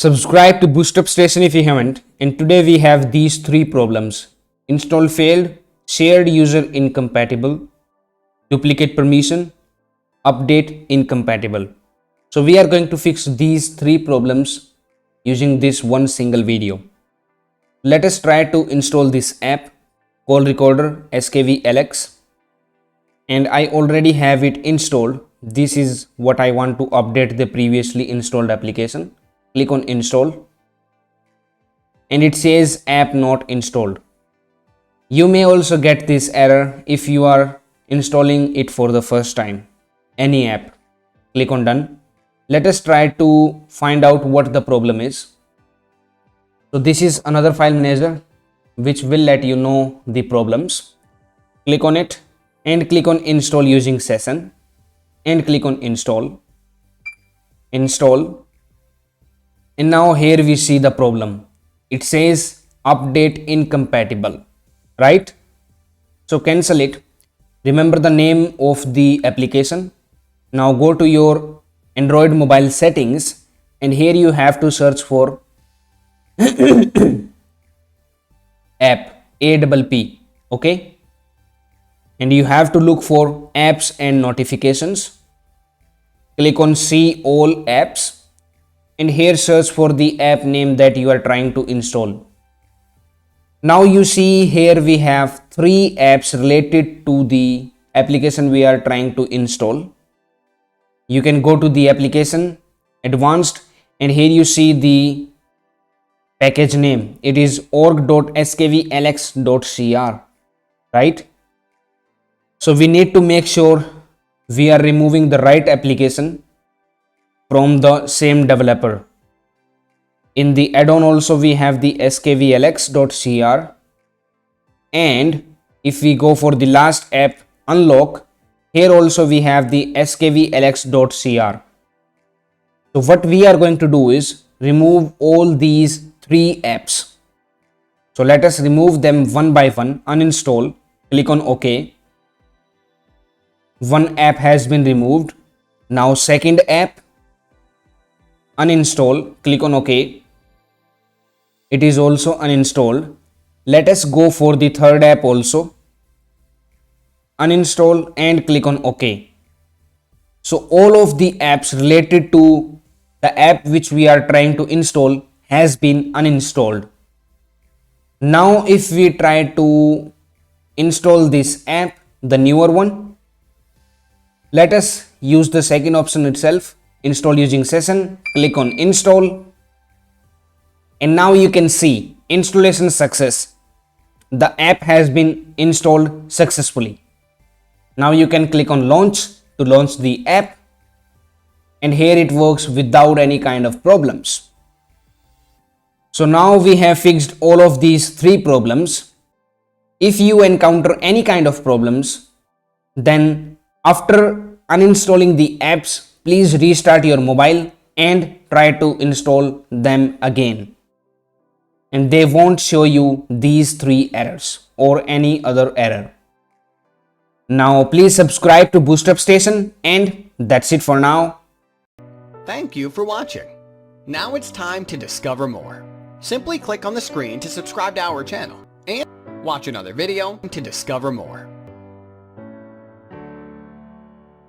Subscribe to BoostUpStation if you haven't, and today we have these three problems: install failed, shared user incompatible, duplicate permission, update incompatible. So we are going to fix these three problems using this one single video. Let us try to install this app, call recorder skvlx, and I already have it installed. This is what I want to update the previously installed application. Click on install and it says app not installed. You may also get this error if you are installing it for the first time. Any app. Click on done. Let us try to find out what the problem is. So this is another file manager which will let you know the problems. Click on it and click on install using session and click on install. And now here we see the problem. It says update incompatible, right? So cancel it. Remember the name of the application. Now go to your Android mobile settings and here you have to search for app, APP, okay? And you have to look for apps and notifications. Click on see all apps. And here search for the app name that you are trying to install. Now you see here we have three apps related to the application we are trying to install. You can go to the application, advanced, and here you see the package name. It is org.skvlx.cr, right? So we need to make sure we are removing the right application from the same developer. In the add-on also we have the skvlx.cr, and if we go for the last app, unlock, here also we have the skvlx.cr. So what we are going to do is remove all these three apps. So let us remove them one by one. Uninstall, click on OK. One app has been removed. Now second app, uninstall, click on OK. It is also uninstalled. Let us go for the third app also. Uninstall and click on OK. So all of the apps related to the app which we are trying to install has been uninstalled. Now if we try to install this app, the newer one, let us use the second option itself. Install using session, click on install, and now you can see installation success. The app has been installed successfully. Now you can click on launch to launch the app, and here it works without any kind of problems. So now we have fixed all of these three problems. If you encounter any kind of problems, then after uninstalling the apps, please restart your mobile and try to install them again. And they won't show you these three errors or any other error. Now please subscribe to BoostUpStation, and that's it for now. Thank you for watching. Now it's time to discover more. Simply click on the screen to subscribe to our channel and watch another video to discover more.